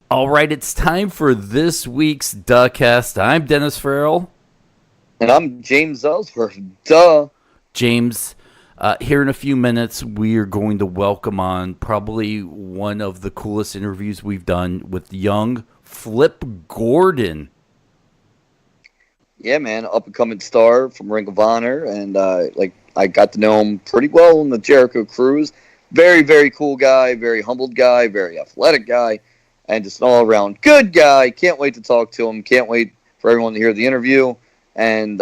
All right, it's time for this week's Duhcast. I'm Dennis Farrell. And I'm James Ellsworth. Duh. James, here in a few minutes, we are going to welcome on probably one of the coolest interviews we've done with young Flip Gordon. Yeah, man, up and coming star from Ring of Honor, and I got to know him pretty well in the Jericho cruise. Very, very cool guy, very humbled guy, very athletic guy, and just an all around good guy. Can't wait to talk to him. Can't wait for everyone to hear the interview and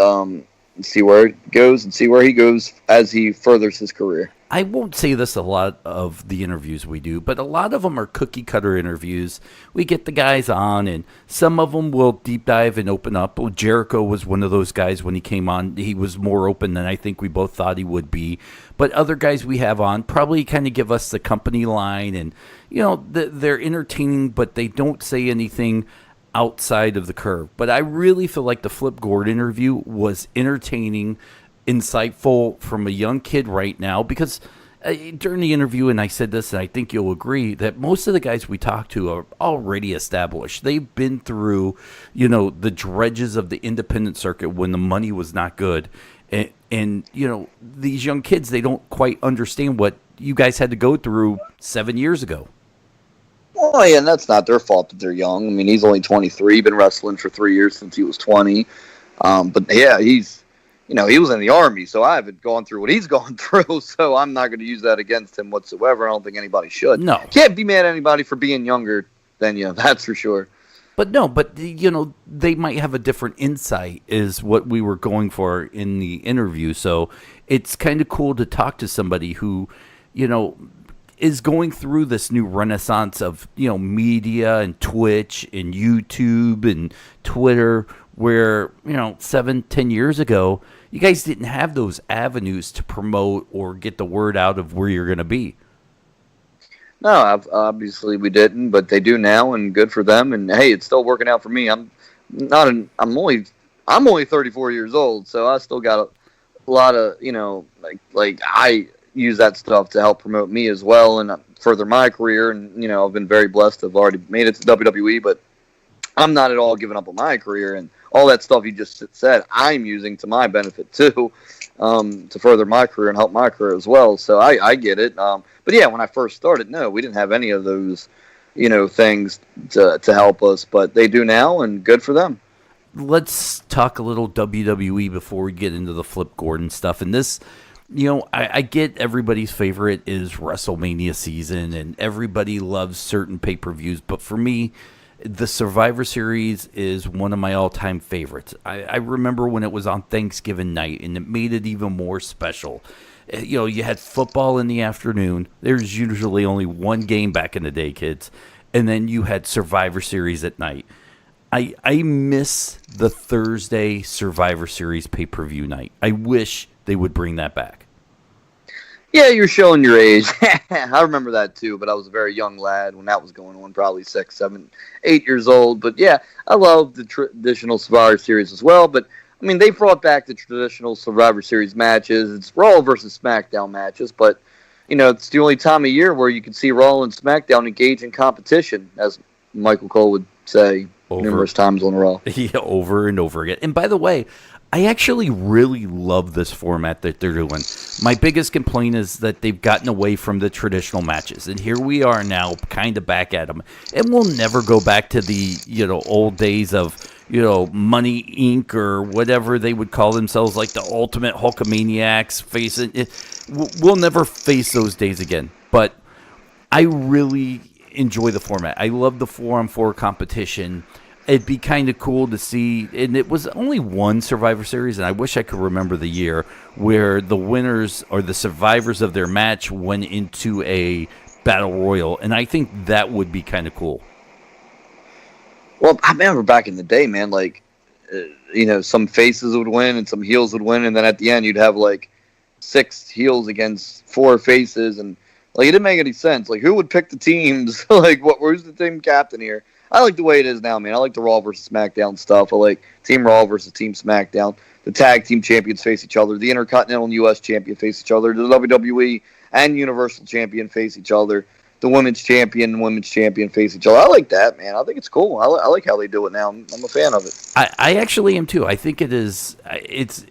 see where it goes and see where he goes as he furthers his career. I won't say this a lot of the interviews we do, but a lot of them are cookie cutter interviews. We get the guys on, and some of them will deep dive and open up. Well, Jericho was one of those guys when he came on. He was more open than I think we both thought he would be. But other guys we have on probably kind of give us the company line, and they're entertaining, but they don't say anything outside of the curve. But I really feel like the Flip Gordon interview was entertaining, insightful from a young kid right now, because during the interview, and I said this, and I think you'll agree, that most of the guys we talk to are already established. They've been through, the dredges of the independent circuit when the money was not good. And these young kids, they don't quite understand what you guys had to go through 7 years ago. Well, yeah, and that's not their fault that they're young. I mean, he's only 23, been wrestling for 3 years since he was 20. But yeah, he was in the Army, so I haven't gone through what he's gone through, so I'm not going to use that against him whatsoever. I don't think anybody should. No. Can't be mad at anybody for being younger than you, that's for sure. But they might have a different insight is what we were going for in the interview. So it's kind of cool to talk to somebody who, is going through this new renaissance of, media and Twitch and YouTube and Twitter, where, 7-10 years ago, you guys didn't have those avenues to promote or get the word out of where you're going to be. No, obviously we didn't, but they do now, and good for them. And hey, it's still working out for me. I'm only 34 years old, so I still got a lot of, like I use that stuff to help promote me as well and further my career. And I've been very blessed to have already made it to WWE, but I'm not at all giving up on my career, and all that stuff you just said, I'm using to my benefit too, to further my career and help my career as well. So I get it. But yeah, when I first started, no, we didn't have any of those, things to help us, but they do now, and good for them. Let's talk a little WWE before we get into the Flip Gordon stuff. And this, I get everybody's favorite is WrestleMania season, and everybody loves certain pay-per-views. But for me, the Survivor Series is one of my all-time favorites. I remember when it was on Thanksgiving night, and it made it even more special. You had football in the afternoon. There's usually only one game back in the day, kids. And then you had Survivor Series at night. I miss the Thursday Survivor Series pay-per-view night. I wish they would bring that back. Yeah, you're showing your age. I remember that too, but I was a very young lad when that was going on, probably 6, 7, 8 years old. But yeah, I love the traditional Survivor Series as well. But I mean, they brought back the traditional Survivor Series matches. It's Raw versus SmackDown matches, but it's the only time of year where you can see Raw and SmackDown engage in competition, as Michael Cole would say numerous times on Raw. Yeah, over and over again. And by the way, I actually really love this format that they're doing. My biggest complaint is that they've gotten away from the traditional matches, and here we are now, kind of back at them. And we'll never go back to the old days of Money Inc. or whatever they would call themselves, like the Ultimate Hulkamaniacs facing it. We'll never face those days again. But I really enjoy the format. I love the 4-on-4 competition. It'd be kind of cool to see, and it was only one Survivor Series, and I wish I could remember the year, where the winners or the survivors of their match went into a battle royal, and I think that would be kind of cool. Well, I remember back in the day, man, like, some faces would win and some heels would win, and then at the end you'd have, like, 6 heels against 4 faces, and, like, it didn't make any sense. Like, who would pick the teams? Like, who's the team captain here? I like the way it is now, man. I like the Raw versus SmackDown stuff. I like Team Raw versus Team SmackDown. The tag team champions face each other. The Intercontinental and U.S. champion face each other. The WWE and Universal champion face each other. the women's champion and women's champion face each other. I like that, man. I think it's cool. I like how they do it now. I'm a fan of it. I actually am too. I think it is. It's.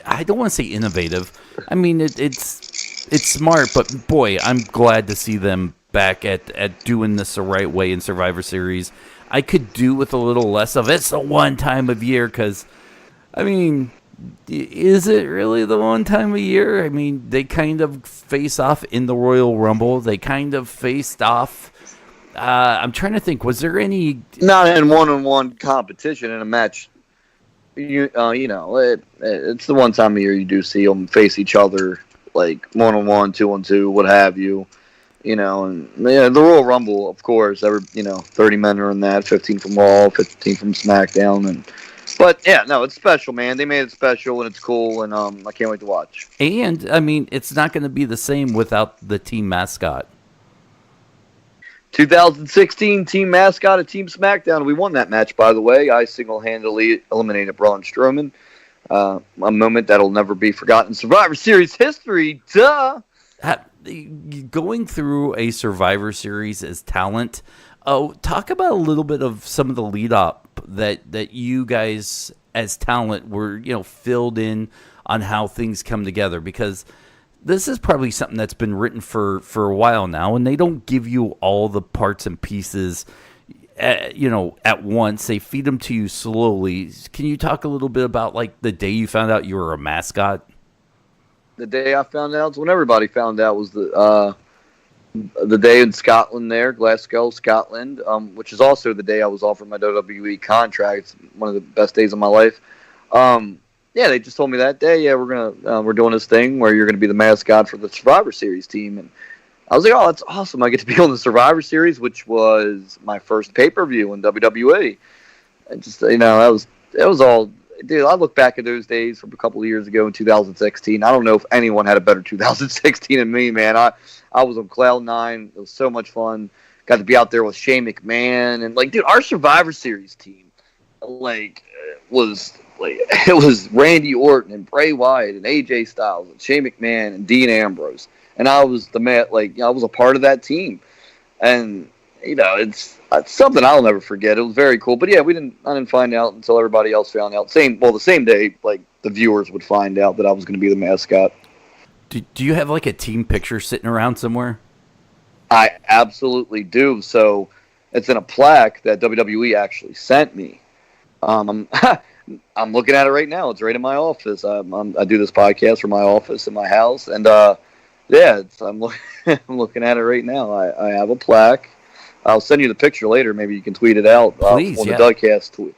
I don't want to say innovative. I mean, it's smart, but boy, I'm glad to see them back at doing this the right way in Survivor Series. I could do with a little less of it's the one time of year because, I mean, is it really the one time of year? I mean, they kind of face off in the Royal Rumble. They kind of faced off. I'm trying to think. Was there any not in one-on-one competition in a match? You know, it's the one time of year you do see them face each other, like 1-on-1, 2-on-2, what have you. You know, and yeah, the Royal Rumble, of course, 30 men are in that, 15 from Raw, 15 from SmackDown, but yeah, no, it's special, man. They made it special, and it's cool, and I can't wait to watch. And I mean, it's not going to be the same without the team mascot. 2016 team mascot of Team SmackDown. We won that match, by the way. I single-handedly eliminated Braun Strowman. A moment that'll never be forgotten in Survivor Series history. Duh. Going through a Survivor Series as talent, talk about a little bit of some of the lead up that you guys as talent were, filled in on how things come together, because this is probably something that's been written for a while now, and they don't give you all the parts and pieces, at once. They feed them to you slowly. Can you talk a little bit about like the day you found out you were a mascot? The day I found out is when everybody found out was the day in Scotland there, Glasgow, Scotland, which is also the day I was offered my WWE contract. It's one of the best days of my life. Yeah, they just told me that day, we're doing this thing where you're gonna be the mascot for the Survivor Series team, and I was like, oh, that's awesome! I get to be on the Survivor Series, which was my first pay-per-view in WWE, and just it was all. Dude, I look back at those days from a couple of years ago in 2016. I don't know if anyone had a better 2016 than me, man. I was on cloud nine. It was so much fun. Got to be out there with Shane McMahon and dude, our Survivor Series team, it was Randy Orton and Bray Wyatt and AJ Styles and Shane McMahon and Dean Ambrose, and I was the man. I was a part of that team, and it's something I'll never forget. It was very cool. But yeah, I didn't find out until everybody else found out. The same day, the viewers would find out that I was going to be the mascot. Do you have a team picture sitting around somewhere? I absolutely do. So it's in a plaque that WWE actually sent me. I'm looking at it right now. It's right in my office. I do this podcast from my office in my house, and I'm looking at it right now. I have a plaque. I'll send you the picture later. Maybe you can tweet it out. Please, on the Dougcast tweet.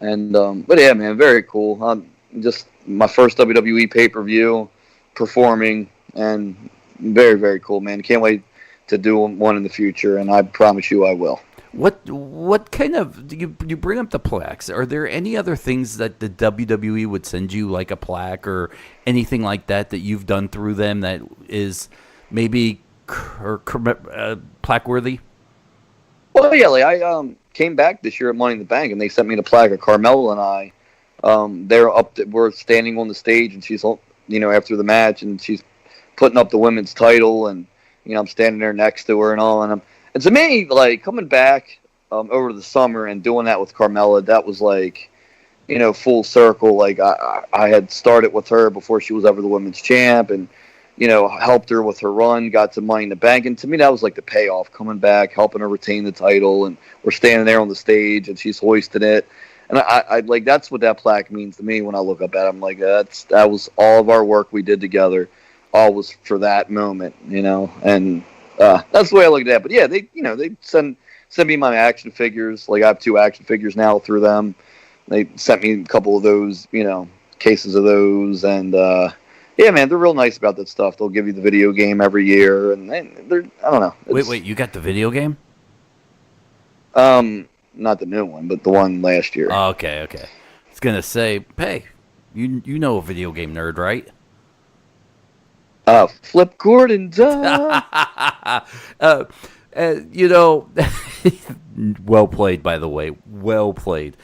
And but yeah, man, very cool. Just my first WWE pay-per-view, performing, and very, very cool, man. Can't wait to do one in the future, and I promise you I will. What kind of you bring up the plaques? Are there any other things that the WWE would send you, like a plaque or anything like that you've done through them that is maybe plaque worthy? Well, yeah, I came back this year at Money in the Bank, and they sent me the plaque of Carmella and I. We're standing on the stage, and she's, after the match, and she's putting up the women's title, and I'm standing there next to her and all, and to me, coming back over the summer and doing that with Carmella, that was full circle. I had started with her before she was ever the women's champ, and helped her with her run, got to Money in the Bank. And to me, that was the payoff, coming back, helping her retain the title. And we're standing there on the stage and she's hoisting it. And I that's what that plaque means to me when I look up at it. I'm that was all of our work we did together. All was for that moment, and that's the way I look at that. But yeah, they send me my action figures. I have 2 action figures now through them. They sent me a couple of those, cases of those. And, yeah, man, they're real nice about that stuff. They'll give you the video game every year, and they're I don't know. Wait, you got the video game? Not the new one, but the one last year. Oh, okay. I was gonna say, hey, you know a video game nerd, right? Flip Gordon, duh. Well played, by the way. Well played.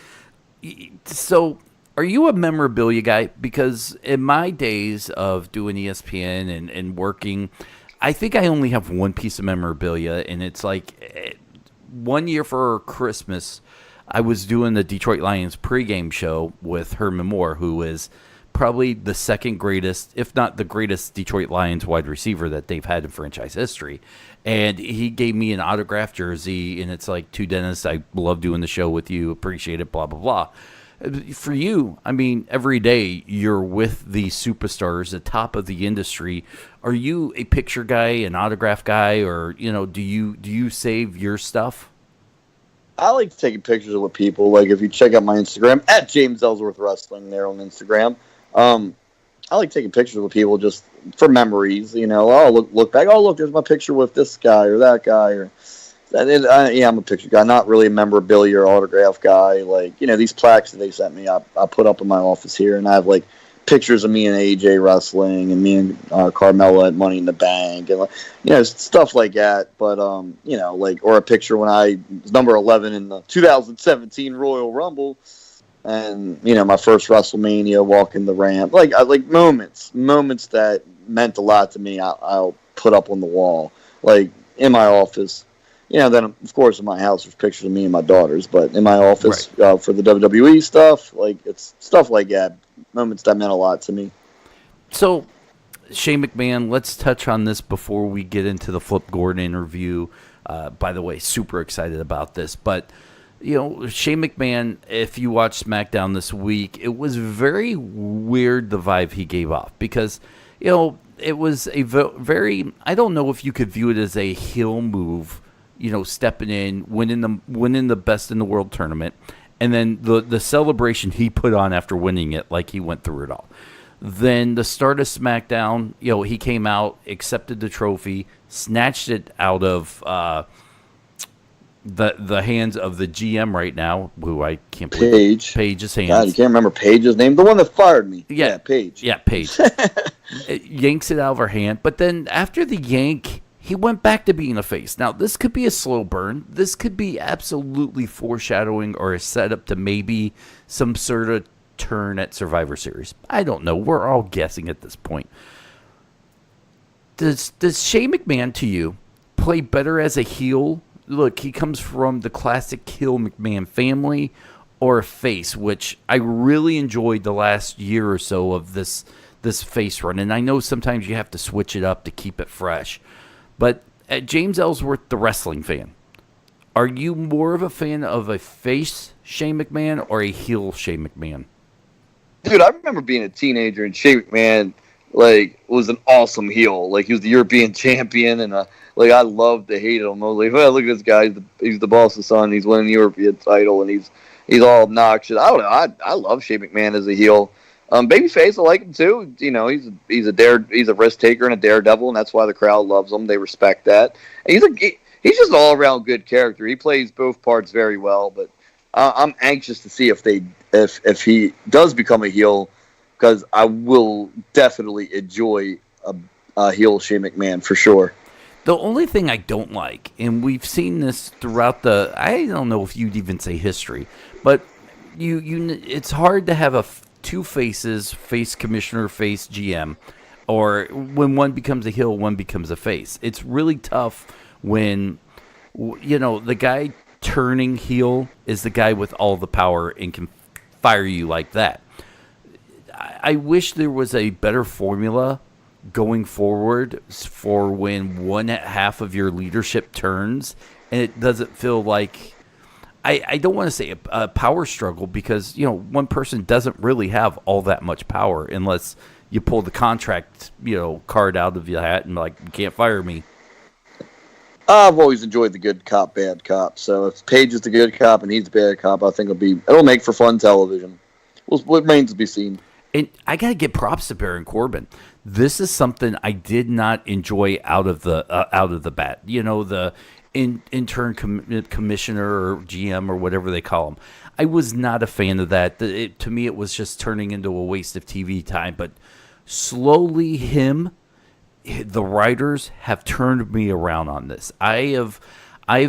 So, are you a memorabilia guy? Because in my days of doing ESPN and working, I think I only have one piece of memorabilia, and it's like one year for Christmas, I was doing the Detroit Lions pregame show with Herman Moore, who is probably the second greatest, if not the greatest, Detroit Lions wide receiver that they've had in franchise history. And he gave me an autographed jersey, and it's like, to Dennis, I love doing the show with you, appreciate it, blah, blah, blah. For you, I mean, every day you're with the superstars, the top of the industry. Are you a picture guy, an autograph guy, or do you save your stuff? I like taking pictures with people. Like if you check out my Instagram at James Ellsworth Wrestling there on Instagram, I like taking pictures with people just for memories. I'll look back. Oh, look, there's my picture with this guy or that guy or. I'm a picture guy, not really a memorabilia or autograph guy. Like, these plaques that they sent me, I put up in my office here, and I have, like, pictures of me and AJ wrestling and me and Carmella at Money in the Bank and, stuff like that. But, or a picture when I was number 11 in the 2017 Royal Rumble and, my first WrestleMania, walking the ramp. Like moments that meant a lot to me, I'll put up on the wall, like, in my office. Then, of course, in my house, there's pictures of me and my daughters. But in my office, right, for the WWE stuff, like, it's stuff like that, moments that meant a lot to me. So, Shane McMahon, let's touch on this before we get into the Flip Gordon interview. By the way, super excited about this. But, Shane McMahon, if you watched SmackDown this week, it was very weird, the vibe he gave off. Because, it was a very, I don't know if you could view it as a heel move, stepping in, winning the Best in the World tournament, and then the celebration he put on after winning it, like he went through it all. Then the start of SmackDown, he came out, accepted the trophy, snatched it out of the hands of the GM right now, who I can't believe Paige's hands. God, you can't remember Paige's name? The one that fired me. Yeah, Paige. Yeah, Paige. It yanks it out of her hand, but then after the yank, he went back to being a face. Now, this could be a slow burn. This could be absolutely foreshadowing or a setup to maybe some sort of turn at Survivor Series. I don't know. We're all guessing at this point. Does Shane McMahon, to you, play better as a heel? Look, he comes from the classic heel McMahon family, or a face, which I really enjoyed the last year or so of this face run. And I know sometimes you have to switch it up to keep it fresh. But James Ellsworth, the wrestling fan, are you more of a fan of a face Shane McMahon or a heel Shane McMahon? Dude, I remember being a teenager and Shane McMahon, was an awesome heel. Like, he was the European champion, and I loved to hate him. I was like, well, look at this guy. He's the boss's son. He's winning the European title, and he's all obnoxious. I don't know. I love Shane McMahon as a heel. Babyface, I like him too. He's a risk taker and a daredevil, and that's why the crowd loves him. They respect that. And he's just an all around good character. He plays both parts very well. But I'm anxious to see if he does become a heel, because I will definitely enjoy a heel Shane McMahon for sure. The only thing I don't like, and we've seen this throughout I don't know if you'd even say history, but it's hard to have two faces, face commissioner, face GM, or when one becomes a heel, one becomes a face. It's really tough when, the guy turning heel is the guy with all the power and can fire you like that. I wish there was a better formula going forward for when one half of your leadership turns, and it doesn't feel like, I don't want to say a power struggle, because, one person doesn't really have all that much power unless you pull the contract, card out of your hat and you can't fire me. I've always enjoyed the good cop, bad cop. So if Paige is the good cop and he's the bad cop, I think it'll make for fun television. What remains to be seen. And I got to give props to Baron Corbin. This is something I did not enjoy out of the bat. The intern commissioner or GM or whatever they call him. I was not a fan of that. To me, it was just turning into a waste of TV time. But slowly, the writers have turned me around on this. I've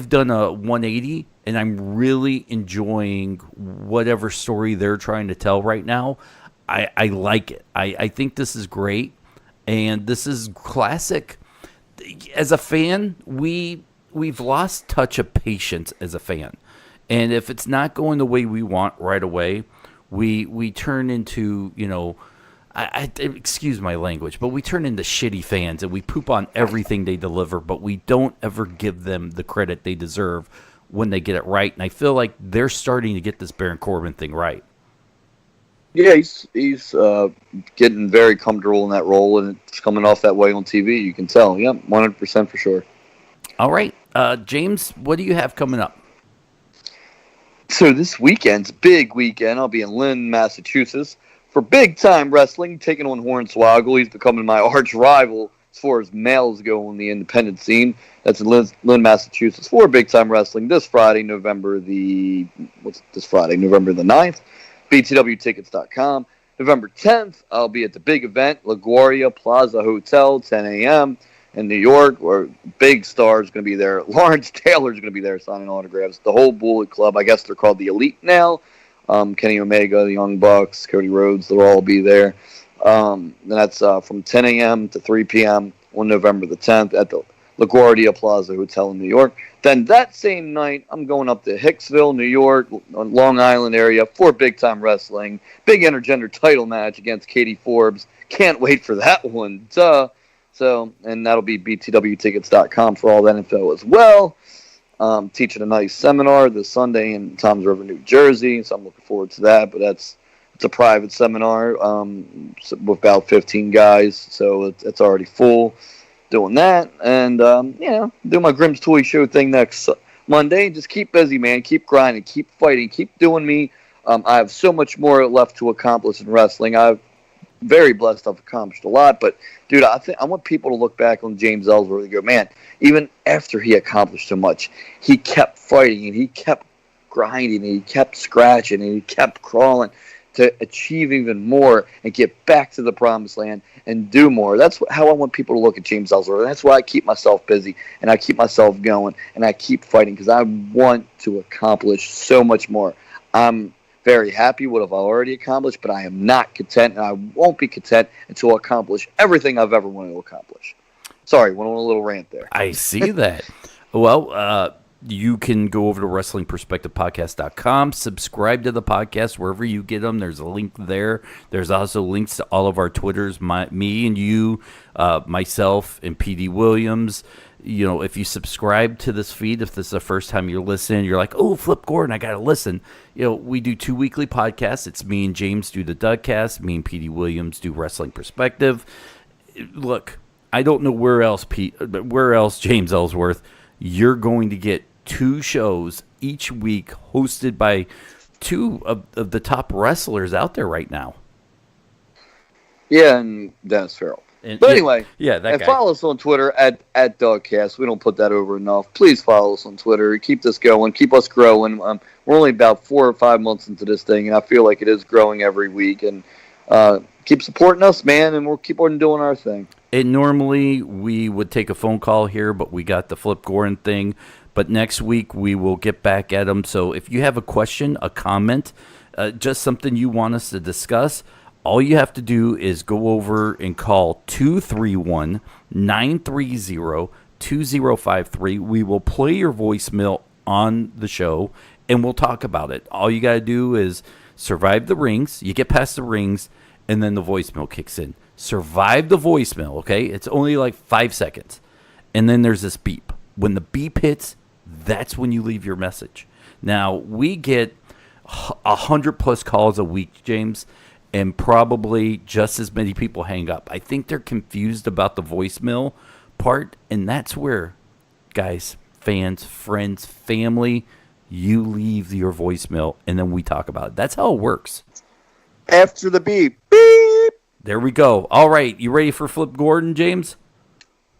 done a 180, and I'm really enjoying whatever story they're trying to tell right now. I like it. I think this is great, and this is classic. as a fan, we've lost touch of patience as a fan, and if it's not going the way we want right away, we turn into, excuse my language, but we turn into shitty fans and we poop on everything they deliver, but we don't ever give them the credit they deserve when they get it right. And I feel like they're starting to get this Baron Corbin thing right. Yeah, he's getting very comfortable in that role, and it's coming off that way on TV. You can tell. Yep, 100% for sure. All right, James, what do you have coming up? So this weekend's big weekend. I'll be in Lynn, Massachusetts for big time wrestling, taking on Hornswoggle. He's becoming my arch rival as far as males go on the independent scene. That's in Lynn, Massachusetts for big time wrestling this Friday, November the 9th. BTWtickets.com. November 10th, I'll be at the big event, LaGuardia Plaza Hotel, 10 a.m. in New York, where big stars going to be there. Lawrence Taylor's going to be there signing autographs. The whole Bullet Club, I guess they're called the Elite now. Kenny Omega, the Young Bucks, Cody Rhodes, they'll all be there. And that's from 10 a.m. to 3 p.m. on November the 10th at the LaGuardia Plaza Hotel in New York. Then that same night, I'm going up to Hicksville, New York, Long Island area for big-time wrestling. Big intergender title match against Katie Forbes. Can't wait for that one. Duh. So, and that'll be btwtickets.com for all that info as well. Teaching a nice seminar this Sunday in Toms River, New Jersey. So I'm looking forward to that. But it's a private seminar with about 15 guys. So it's already full. Doing that, and do my Grimm's Toy Show thing next Monday. Just keep busy, man. Keep grinding, keep fighting, keep doing me. I have so much more left to accomplish in wrestling. I'm very blessed. I've accomplished a lot, but dude, I want people to look back on James Ellsworth and go, man, even after he accomplished so much, he kept fighting and he kept grinding and he kept scratching and he kept crawling to achieve even more and get back to the promised land and do more. That's how I want people to look at James Ellsworth. That's why I keep myself busy and I keep myself going and I keep fighting because I want to accomplish so much more. I'm very happy with what I've already accomplished, but I am not content and I won't be content until I accomplish everything I've ever wanted to accomplish. Sorry, went on a little rant there. I see that. Well, you can go over to WrestlingPerspectivePodcast.com, subscribe to the podcast wherever you get them. There's a link there. There's also links to all of our Twitters, me and you, myself, and PD Williams. If you subscribe to this feed, if this is the first time you're listening, you're like, oh, Flip Gordon, I got to listen. We do 2 weekly podcasts. It's me and James do the Dougcast. Me and PD Williams do Wrestling Perspective. Look, I don't know where else, James Ellsworth, you're going to get 2 shows each week hosted by 2 of the top wrestlers out there right now. Yeah, and Dennis Farrell. But anyway, that guy. Follow us on Twitter at Dougcast. We don't put that over enough. Please follow us on Twitter. Keep this going. Keep us growing. We're only about 4 or 5 months into this thing, and I feel like it is growing every week. And keep supporting us, man, and we'll keep on doing our thing. And normally we would take a phone call here, but we got the Flip Gordon thing. But next week we will get back at them. So if you have a question, a comment, just something you want us to discuss, all you have to do is go over and call 231-930-2053. We will play your voicemail on the show, and we'll talk about it. All you got to do is survive the rings. You get past the rings, and then the voicemail kicks in. Survive the voicemail, okay? It's only like 5 seconds. And then there's this beep. When the beep hits, that's when you leave your message. Now, we get 100+ calls a week, James, and probably just as many people hang up. I think they're confused about the voicemail part, and that's where, guys, fans, friends, family, you leave your voicemail, and then we talk about it. That's how it works. After the beep. Beep! There we go. All right, you ready for Flip Gordon, James?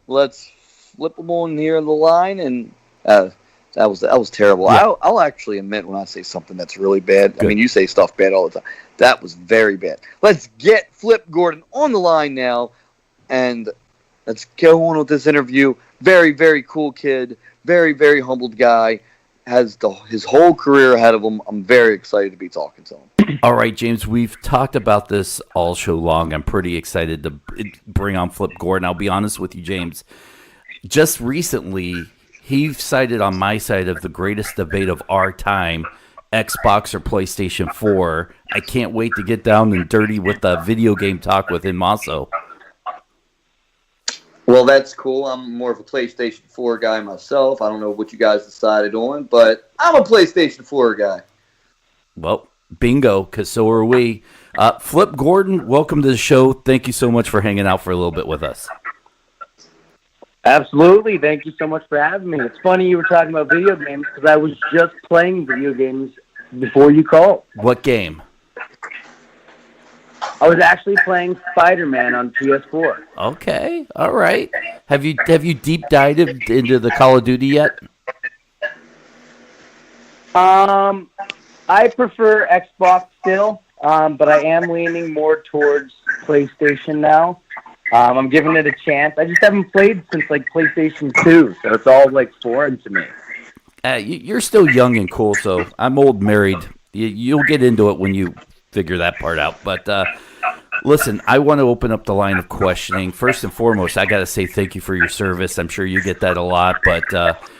Let's flip them on here on the line, and that was terrible. Yeah. I'll actually admit when I say something that's really bad. Good. I mean, you say stuff bad all the time. That was very bad. Let's get Flip Gordon on the line now, and let's go on with this interview. Very, very cool kid. Very, very humbled guy. Has his whole career ahead of him. I'm very excited to be talking to him. All right, James, we've talked about this all show long. I'm pretty excited to bring on Flip Gordon. I'll be honest with you, James. just recently, he cited on my side of the greatest debate of our time, Xbox or PlayStation 4. I can't wait to get down and dirty with the video game talk with him also. Well, that's cool. I'm more of a PlayStation 4 guy myself. I don't know what you guys decided on, but I'm a PlayStation 4 guy. Well, bingo, because so are we. Flip Gordon, welcome to the show. Thank you so much for hanging out for a little bit with us. Absolutely. Thank you so much for having me. It's funny you were talking about video games because I was just playing video games before you called. What game? I was actually playing Spider-Man on PS4. Okay, all right. Have you deep dived into the Call of Duty yet? I prefer Xbox still, but I am leaning more towards PlayStation now. I'm giving it a chance. I just haven't played since like PlayStation 2, so it's all like foreign to me. You're still young and cool, so I'm old married. You'll get into it when you figure that part out. But listen, I want to open up the line of questioning. First and foremost, I got to say thank you for your service. I'm sure you get that a lot, but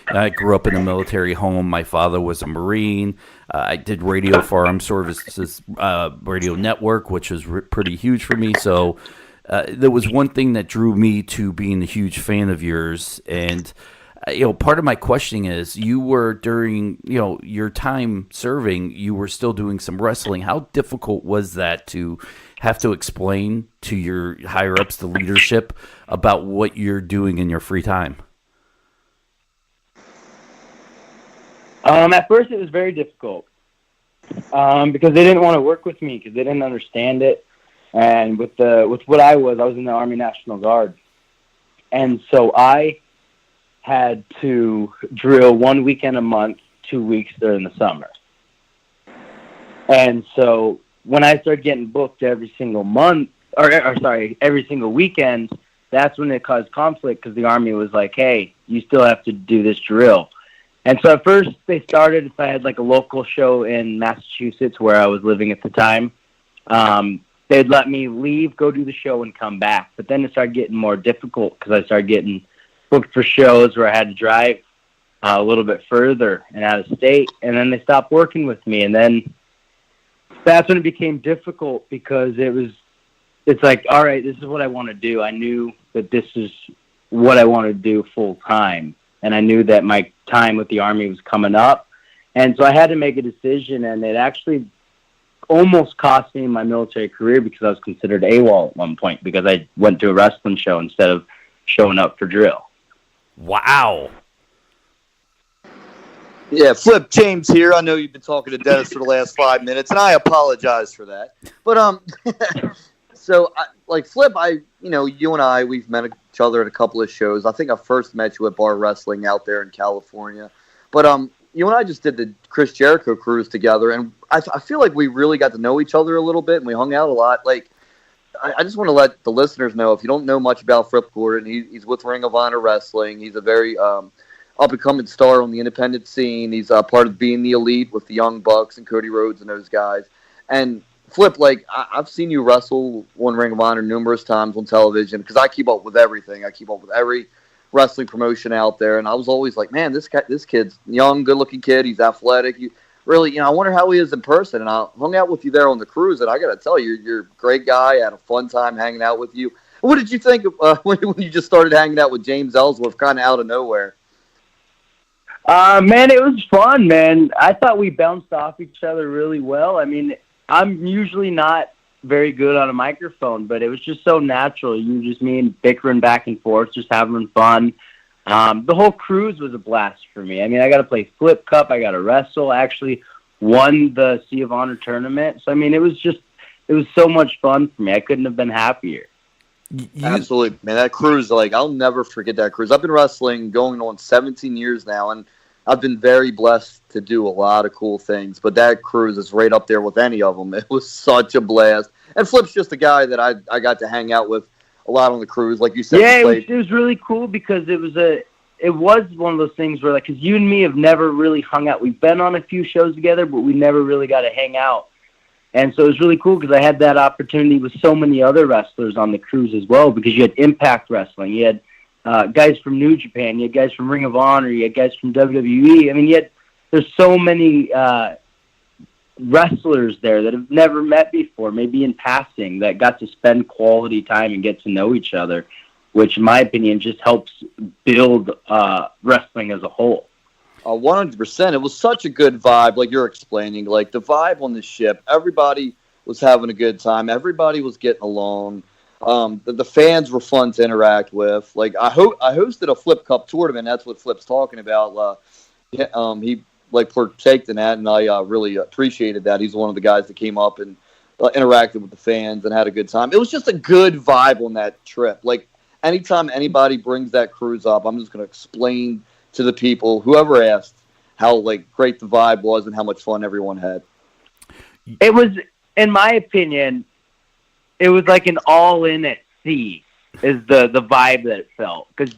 I grew up in a military home. My father was a Marine. I did radio for Armed Services Radio Network, which was pretty huge for me. So there was one thing that drew me to being a huge fan of yours. And, part of my questioning is you were during, your time serving, you were still doing some wrestling. How difficult was that to have to explain to your higher ups, the leadership, about what you're doing in your free time? At first, it was very difficult because they didn't want to work with me because they didn't understand it. And with what I was in the Army National Guard, and so I had to drill 1 weekend a month, 2 weeks during the summer. And so when I started getting booked every single month, every single weekend, that's when it caused conflict because the Army was like, hey, you still have to do this drill. And so at first they started, if I had like a local show in Massachusetts where I was living at the time, they'd let me leave, go do the show, and come back. But then it started getting more difficult because I started getting booked for shows where I had to drive a little bit further and out of state. And then they stopped working with me. And then that's when it became difficult because it's like, all right, this is what I want to do. I knew that this is what I want to do full time. And I knew that my time with the Army was coming up. And so I had to make a decision, and it actually almost cost me my military career because I was considered AWOL at one point because I went to a wrestling show instead of showing up for drill. Wow. Yeah, Flip, James here. I know you've been talking to Dennis for the last 5 minutes, and I apologize for that. But so Flip, you and I, we've met each other at a couple of shows. I think I first met you at Bar Wrestling out there in California. But you and I just did the Chris Jericho cruise together, and I feel like we really got to know each other a little bit, and we hung out a lot. Like, I just want to let the listeners know, if you don't know much about Flip Gordon, he's with Ring of Honor Wrestling. He's a very up-and-coming star on the independent scene. He's part of Being the Elite with the Young Bucks and Cody Rhodes and those guys. And Flip, I've seen you wrestle on Ring of Honor numerous times on television because I keep up with everything. I keep up with every wrestling promotion out there, and I was always like, man, this kid's young, good-looking kid. He's athletic. I wonder how he is in person. And I hung out with you there on the cruise, and I got to tell you, you're a great guy. I had a fun time hanging out with you. What did you think of, when you just started hanging out with James Ellsworth kind of out of nowhere? Man, it was fun, man. I thought we bounced off each other really well. I mean, I'm usually not very good on a microphone, but it was just so natural. Me and bickering back and forth, just having fun. The whole cruise was a blast for me. I mean, I got to play Flip Cup. I got to wrestle. I actually won the Sea of Honor tournament. So, I mean, it was so much fun for me. I couldn't have been happier. Absolutely, man. That cruise, I'll never forget that cruise. I've been wrestling going on 17 years now, and I've been very blessed to do a lot of cool things. But that cruise is right up there with any of them. It was such a blast. And Flip's just a guy that I got to hang out with a lot on the cruise, like you said. Yeah, it was really cool because it was one of those things where, because you and me have never really hung out. We've been on a few shows together, but we never really got to hang out. And so it was really cool because I had that opportunity with so many other wrestlers on the cruise as well, because you had Impact Wrestling, you had guys from New Japan, you had guys from Ring of Honor, you had guys from WWE. I mean, yet there's so many wrestlers there that have never met before, maybe in passing, that got to spend quality time and get to know each other, which, in my opinion, just helps build wrestling as a whole. 100%. It was such a good vibe, like you're explaining. Like, the vibe on this ship, everybody was having a good time. Everybody was getting along. The fans were fun to interact with. Like, I hosted a Flip Cup tournament. That's what Flip's talking about. He partaked in that, and I really appreciated that. He's one of the guys that came up and interacted with the fans and had a good time. It was just a good vibe on that trip. Like, anytime anybody brings that cruise up, I'm just going to explain to the people, whoever asked, how great the vibe was and how much fun everyone had. It was, in my opinion, it was like an all-in at sea is the vibe that it felt. Because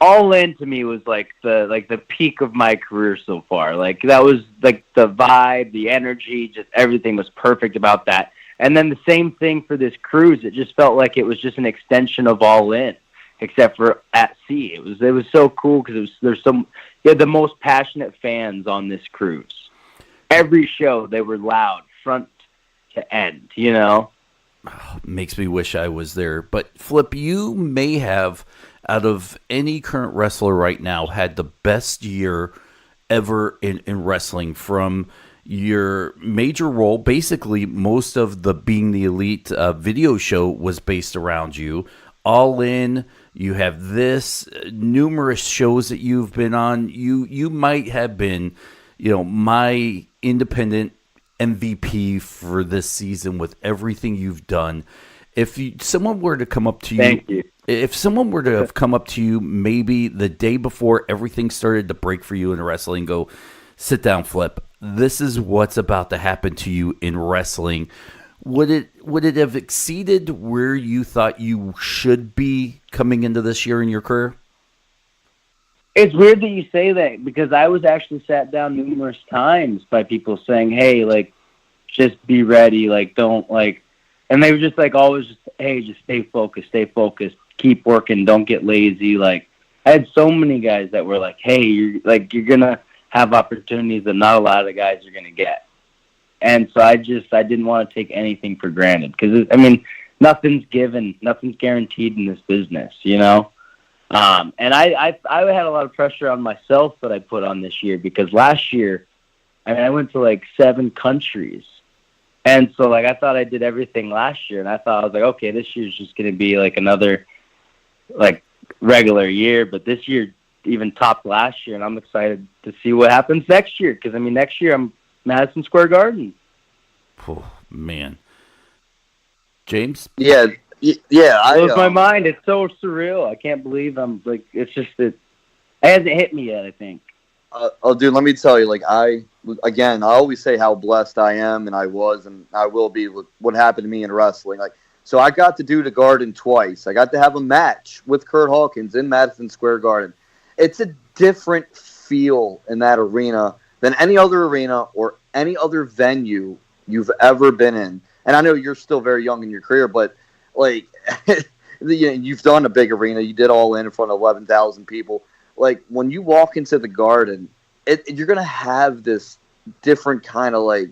All In to me was the peak of my career so far. Like, that was the vibe, the energy, just everything was perfect about that. And then the same thing for this cruise. It just felt like it was just an extension of All In, except for at sea. It was so cool because you had the most passionate fans on this cruise. Every show they were loud, front to end. Makes me wish I was there. But Flip, you may have, out of any current wrestler right now, had the best year ever in wrestling. From your major role, basically most of the Being the Elite video show was based around you. All In, you have this, numerous shows that you've been on. You might have been, my independent MVP for this season with everything you've done. If someone were to come up to you, Thank you. If someone were to have come up to you maybe the day before everything started to break for you in wrestling, go, sit down, Flip, this is what's about to happen to you in wrestling, would it have exceeded where you thought you should be coming into this year in your career? It's weird that you say that, because I was actually sat down numerous times by people saying, hey, just be ready, don't, and they were just always just, hey, just stay focused, keep working, don't get lazy. I had so many guys that were hey, you're going to have opportunities that not a lot of guys are going to get. And so I didn't want to take anything for granted, because, nothing's given, nothing's guaranteed in this business, And I had a lot of pressure on myself that I put on this year, because last year, I went to 7 countries. And so I thought I did everything last year, and I thought, I was okay, this year's just going to be another regular year, but this year even topped last year, and I'm excited to see what happens next year, because next year I'm Madison Square Garden. Oh, man. James? Yeah. It blows my mind. It's so surreal. I can't believe I'm it's just that it hasn't hit me yet, I think. Dude, let me tell you, I always say how blessed I am, and I was, and I will be with what happened to me in wrestling. So I got to do the Garden twice. I got to have a match with Kurt Hawkins in Madison Square Garden. It's a different feel in that arena than any other arena or any other venue you've ever been in. And I know you're still very young in your career, but you've done a big arena. You did All In front of 11,000 people. When you walk into the Garden, you're going to have this different kind of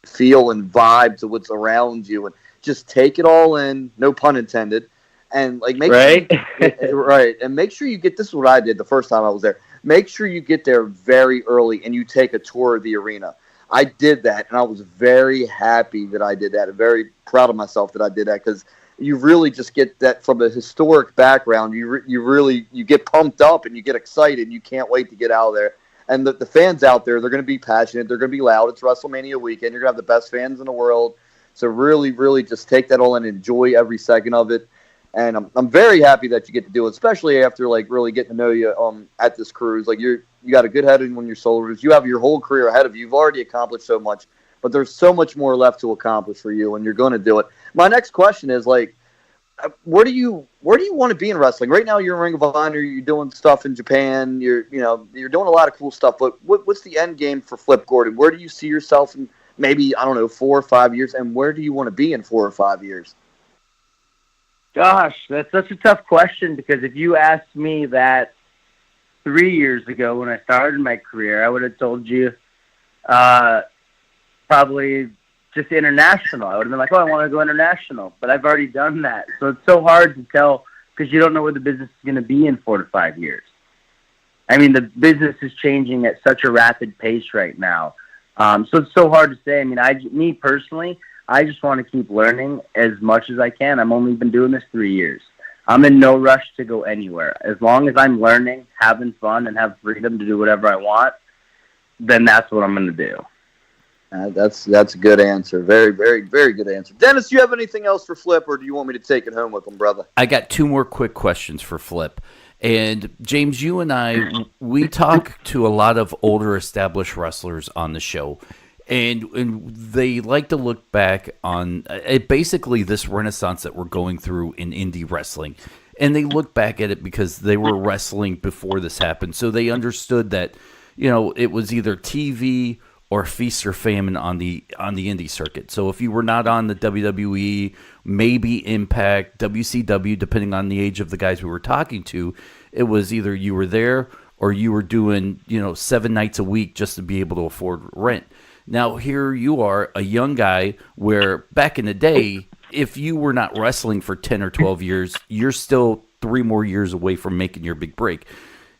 feel and vibe to what's around you, and just take it all in, no pun intended, and make right? Right, and make sure you get, this is what I did the first time I was there, make sure you get there very early and you take a tour of the arena. I did that, and I was very happy that I did that, and very proud of myself that I did that, because you really just get that from a historic background. You get pumped up and you get excited, and you can't wait to get out of there. And the fans out there, they're going to be passionate, they're going to be loud. It's WrestleMania weekend. You're going to have the best fans in the world. So really, really just take that all in and enjoy every second of it. And I'm very happy that you get to do it, especially after really getting to know you at this cruise. You got a good head on your shoulders. You have your whole career ahead of you. You've already accomplished so much, but there's so much more left to accomplish for you, and you're going to do it. My next question is where do you want to be in wrestling? Right now, you're in Ring of Honor. You're doing stuff in Japan. You're doing a lot of cool stuff. But what's the end game for Flip Gordon? Where do you see yourself in maybe 4 or 5 years? And where do you want to be in 4 or 5 years? Gosh, that's such a tough question, because if you asked me that 3 years ago when I started my career, I would have told you probably just international. I would have been like, oh, I want to go international, but I've already done that. So it's so hard to tell, because you don't know where the business is going to be in 4 to 5 years. I mean, the business is changing at such a rapid pace right now. So it's so hard to say. I mean, me personally, I just want to keep learning as much as I can. I've only been doing this 3 years. I'm in no rush to go anywhere. As long as I'm learning, having fun, and have freedom to do whatever I want, then that's what I'm going to do. That's a good answer. Very, very, very good answer. Dennis, do you have anything else for Flip, or do you want me to take it home with him, brother? I got 2 more quick questions for Flip. And James, you and I, we talk to a lot of older established wrestlers on the show, and they like to look back on basically this renaissance that we're going through in indie wrestling. And they look back at it because they were wrestling before this happened. So they understood that, it was either TV or feast or famine on the indie circuit. So if you were not on the WWE, maybe Impact, WCW, depending on the age of the guys we were talking to, it was either you were there or you were doing, 7 nights a week just to be able to afford rent. Now here you are, a young guy, where back in the day, if you were not wrestling for 10 or 12 years, you're still 3 more years away from making your big break.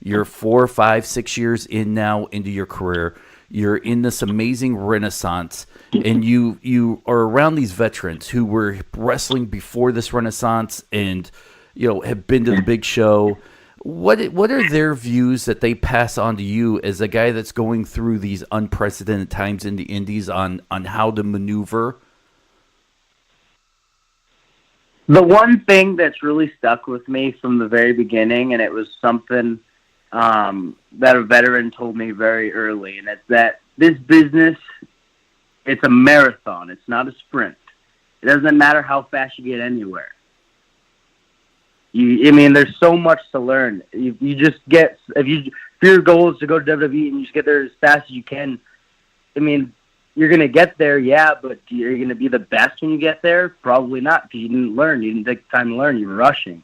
You're 4, 5, 6 years in now into your career. You're in this amazing renaissance, and you are around these veterans who were wrestling before this renaissance and, have been to the big show. What are their views that they pass on to you as a guy that's going through these unprecedented times in the indies on how to maneuver? The one thing that's really stuck with me from the very beginning, and it was something that a veteran told me very early, and it's that this business, it's a marathon. It's not a sprint. It doesn't matter how fast you get anywhere. There's so much to learn. You just get, if your goal is to go to WWE and you just get there as fast as you can, you're going to get there, yeah, but you're going to be the best when you get there? Probably not, because you didn't learn. You didn't take the time to learn. You were rushing,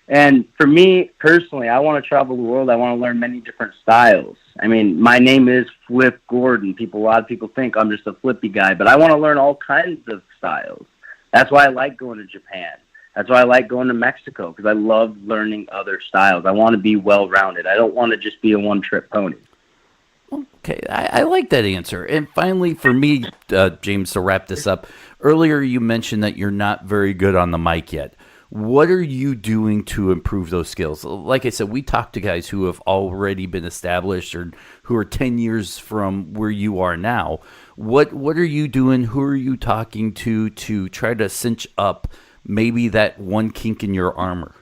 And for me, personally, I want to travel the world. I want to learn many different styles. My name is Flip Gordon. A lot of people think I'm just a flippy guy, but I want to learn all kinds of styles. That's why I like going to Japan. That's why I like going to Mexico, because I love learning other styles. I want to be well-rounded. I don't want to just be a one-trick pony. Okay, I like that answer. And finally, for me, James, to wrap this up, earlier you mentioned that you're not very good on the mic yet. What are you doing to improve those skills? Like I said, we talk to guys who have already been established or who are 10 years from where you are now. What are you doing? Who are you talking to try to cinch up maybe that one kink in your armor?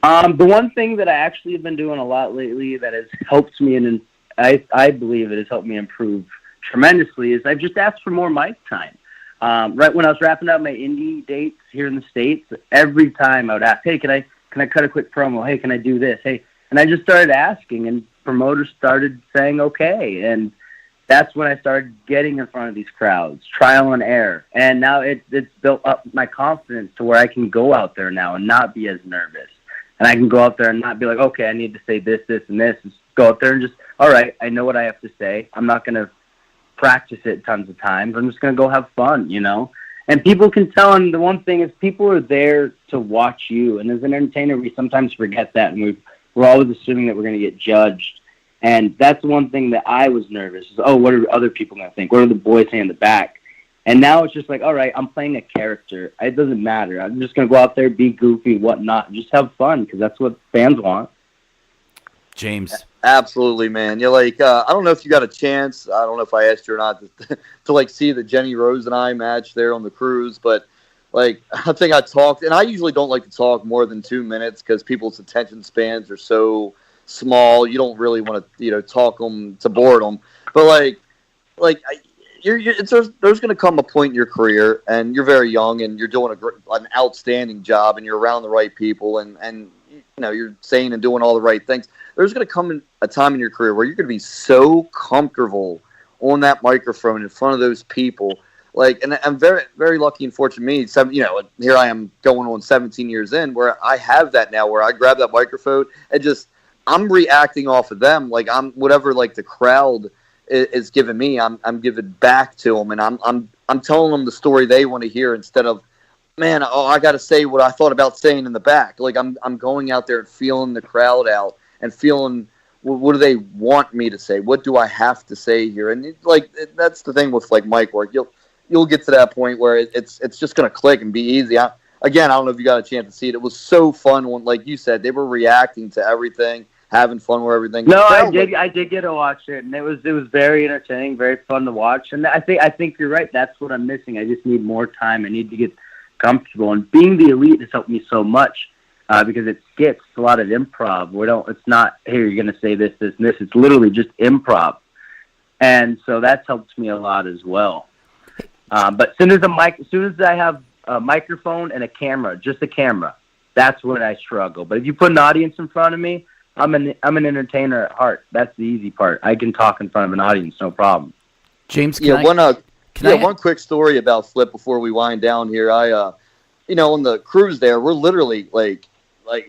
The one thing that I actually have been doing a lot lately that has helped me, and I believe it has helped me improve tremendously, is I've just asked for more mic time. Right when I was wrapping up my indie dates here in the States, every time I would ask, hey, can I cut a quick promo? Hey, can I do this? Hey, and I just started asking, and promoters started saying okay, and that's when I started getting in front of these crowds, trial and error, and now it's built up my confidence to where I can go out there now and not be as nervous, and I can go out there and not be like, okay, I need to say this, this, and this. Just go out there and just, all right, I know what I have to say. I'm not going to practice it tons of times. I'm just going to go have fun, And people can tell, and the one thing is people are there to watch you. And as an entertainer, we sometimes forget that, and we're always assuming that we're going to get judged. And that's one thing that I was nervous, is, what are other people going to think? What are the boys saying in the back? And now it's just like, all right, I'm playing a character. It doesn't matter. I'm just going to go out there, be goofy, whatnot, and just have fun, because that's what fans want. James. Absolutely, man. You're like, I don't know if you got a chance. I don't know if I asked you or not to see the Jenny Rose and I match there on the cruise, but I think I talked, and I usually don't like to talk more than 2 minutes because people's attention spans are so small. You don't really want to, talk them to boredom. But there's going to come a point in your career, and you're very young, and you're doing an outstanding job, and you're around the right people, and you're saying and doing all the right things. There's going to come a time in your career where you're going to be so comfortable on that microphone in front of those people. Like, and I'm very, very lucky and fortunate. Me, here I am going on 17 years in, where I have that now, where I grab that microphone and just I'm reacting off of them. Like I'm whatever like the crowd is giving me, I'm giving back to them, and I'm telling them the story they want to hear instead of, man, I got to say what I thought about saying in the back. Like I'm going out there and feeling the crowd out and feeling. What do they want me to say? What do I have to say here? And that's the thing with like mic work. You'll get to that point where it's just going to click and be easy. I don't know if you got a chance to see it. It was so fun when, like you said, they were reacting to everything, having fun with everything. No, I did get to watch it, and it was very entertaining, very fun to watch. And I think you're right. That's what I'm missing. I just need more time. I need to get comfortable. And being the elite has helped me so much. Because it's skits, it's a lot of improv. It's not, hey, you're going to say this, this, and this. It's literally just improv. And so that's helped me a lot as well. But as soon as I have a microphone and a camera, just a camera, that's when I struggle. But if you put an audience in front of me, I'm an entertainer at heart. That's the easy part. I can talk in front of an audience, no problem. James, one quick story about Flip before we wind down here. On the cruise there, we're literally like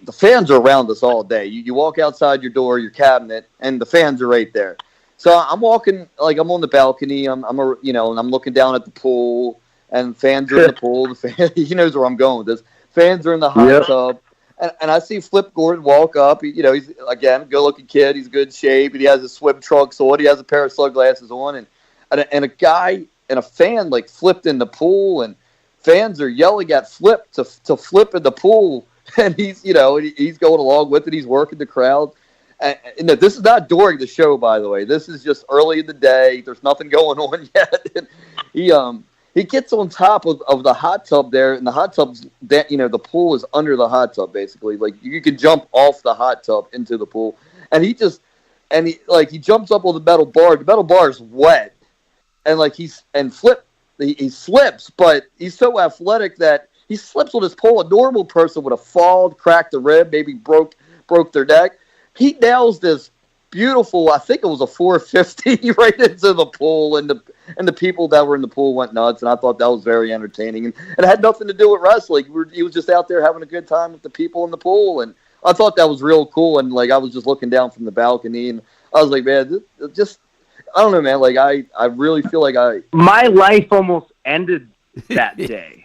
the fans are around us all day. You walk outside your door, your cabinet, and the fans are right there. So I'm walking, like I'm on the balcony. And I'm looking down at the pool, and fans are in the pool. He knows where I'm going with this. Fans are in the hot tub, and I see Flip Gordon walk up. He's again good-looking kid. He's good shape, and he has his swim trunks on. He has a pair of sunglasses on, and a guy and a fan like flipped in the pool, and fans are yelling at Flip to flip in the pool. And he's going along with it. He's working the crowd. And this is not during the show, by the way. This is just early in the day. There's nothing going on yet. And he gets on top of the hot tub there, and the hot tub's the pool is under the hot tub basically. Like you can jump off the hot tub into the pool, and he jumps up on the metal bar. The metal bar is wet, and Flip he slips, but he's so athletic that he slips on his pole. A normal person would have fallen, cracked a rib, maybe broke their neck. He nails this beautiful, I think it was a 450 right into the pool, and the people that were in the pool went nuts, and I thought that was very entertaining. And it had nothing to do with wrestling. He was just out there having a good time with the people in the pool, and I thought that was real cool. And I was just looking down from the balcony, and I was like, man, I don't know, man. I really feel like my life almost ended that day.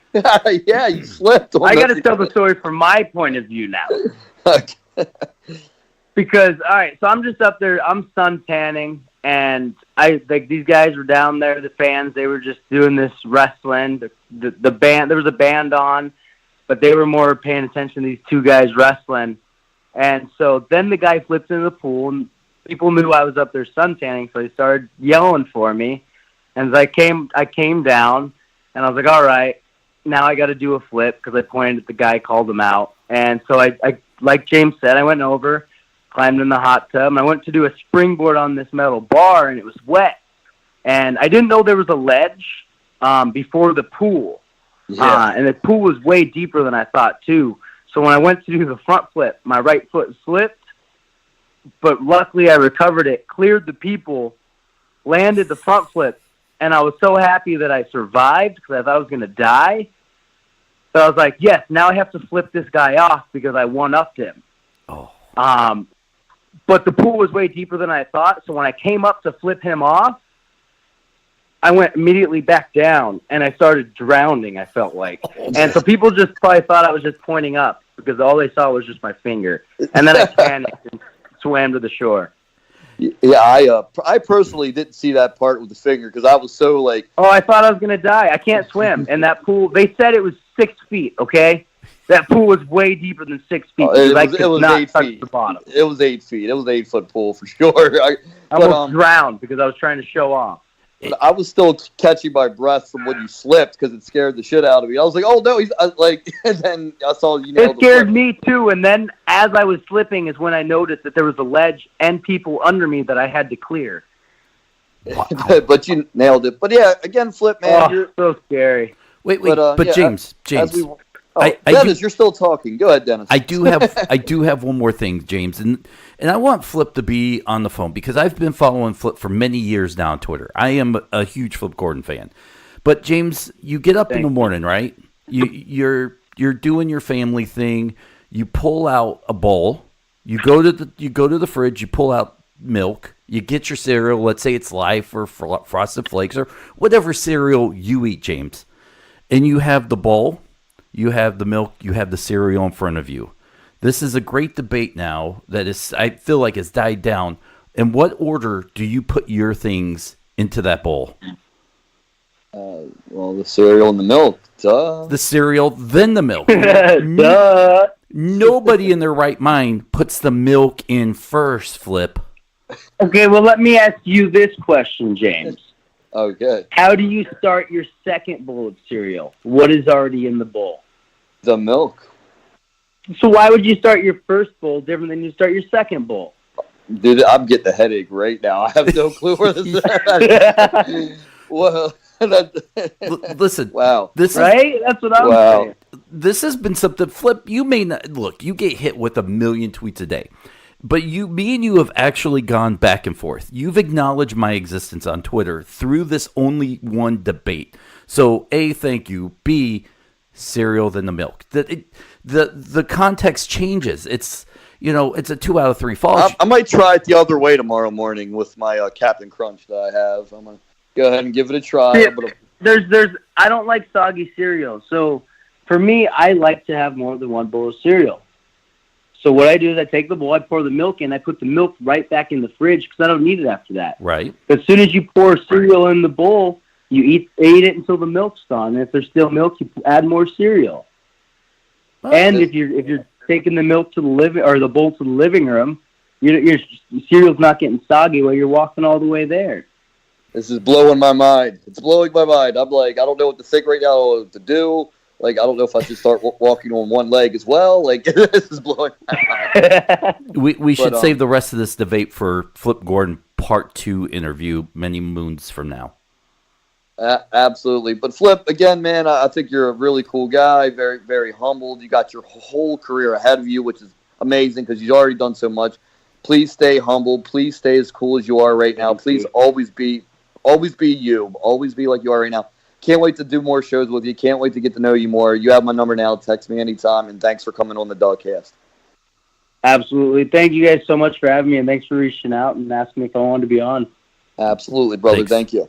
Yeah, you slipped. I got to tell the story from my point of view now. Okay. Because, all right, so I'm just up there. I'm sun tanning, and these guys were down there, the fans. They were just doing this wrestling. The band, there was a band on, but they were more paying attention to these two guys wrestling. And so then the guy flipped into the pool, and people knew I was up there sun tanning, so they started yelling for me. And as I came down, and I was like, all right, now I got to do a flip because I pointed at the guy, called him out. And so I like James said, I went over, climbed in the hot tub, and I went to do a springboard on this metal bar, and it was wet. And I didn't know there was a ledge before the pool. Yeah. And the pool was way deeper than I thought, too. So when I went to do the front flip, my right foot slipped, but luckily I recovered it, cleared the people, landed the front flip, and I was so happy that I survived because I thought I was going to die. So I was like, yes, now I have to flip this guy off because I one-upped him. Oh. But the pool was way deeper than I thought, so when I came up to flip him off, I went immediately back down, and I started drowning, I felt like. And so people just probably thought I was just pointing up because all they saw was just my finger. And then I panicked and swam to the shore. Yeah, I personally didn't see that part with the finger because I was so like... Oh, I thought I was going to die. I can't swim. And that pool, they said it was 6 feet, okay? That pool was way deeper than 6 feet. It was 8 feet. The bottom. It was 8 feet. It was an 8-foot pool for sure. I almost drowned because I was trying to show off. I was still catching my breath from when you slipped because it scared the shit out of me. I was like, "Oh no!" And then I saw you. It scared me too. And then as I was slipping, is when I noticed that there was a ledge and people under me that I had to clear. Wow. But you nailed it. But yeah, again, Flip, man. Oh, so scary. Wait, but James. Dennis, you're still talking. Go ahead, Dennis. I do have one more thing, James, and I want Flip to be on the phone because I've been following Flip for many years now on Twitter. I am a huge Flip Gordon fan, But James, you get up in Thank the you. morning, right? You're doing your family thing. You pull out a bowl. You go to the fridge. You pull out milk. You get your cereal. Let's say it's Life or Frosted Flakes or whatever cereal you eat, James. And you have the bowl. You have the milk. You have the cereal in front of you. This is a great debate now that is, I feel like, it's died down. In what order do you put your things into that bowl? Well, the cereal and the milk. Duh. The cereal, then the milk. Duh. Nobody in their right mind puts the milk in first, Flip. Okay, well, let me ask you this question, James. Okay. How do you start your second bowl of cereal? What is already in the bowl? The milk. So why would you start your first bowl different than you start your second bowl? Dude, I'm getting a headache right now. I have no clue where this is. Well, Listen, wow. This is, Right? That's what I'm Wow. saying. this has been something. Flip, you may not look. You get hit with 1 million tweets a day, but me and you have actually gone back and forth. You've acknowledged my existence on Twitter through this only one debate. So A, thank you. B, cereal then the milk. The context changes. It's it's a 2 out of 3 fall. I might try it the other way tomorrow morning with my Captain Crunch that I have. I'm gonna go ahead and give it a try. Yeah, I don't like soggy cereal. So for me, I like to have more than one bowl of cereal. So what I do is I take the bowl, I pour the milk in, I put the milk right back in the fridge because I don't need it after that. Right. As soon as you pour cereal in the bowl, you eat it until the milk's gone. And if there's still milk, you add more cereal. And if you're taking the milk to the bowl to the living room, your cereal's not getting soggy while you're walking all the way there. This is blowing my mind. It's blowing my mind. I'm like, I don't know what to think right now, what to do. Like, I don't know if I should start walking on one leg as well. Like, this is blowing my mind. We should save the rest of this debate for Flip Gordon Part 2 interview many moons from now. Absolutely. But Flip, again, man, I think you're a really cool guy, very, very humbled. You got your whole career ahead of you, which is amazing because you've already done so much. Please stay humble. Please stay as cool as you are right now. Please always be you. Always be like you are right now. Can't wait to do more shows with you. Can't wait to get to know you more. You have my number now. Text me anytime, and thanks for coming on the Dogcast. Absolutely. Thank you guys so much for having me, and thanks for reaching out and asking me if I wanted to be on. Absolutely, brother. Thanks. Thank you.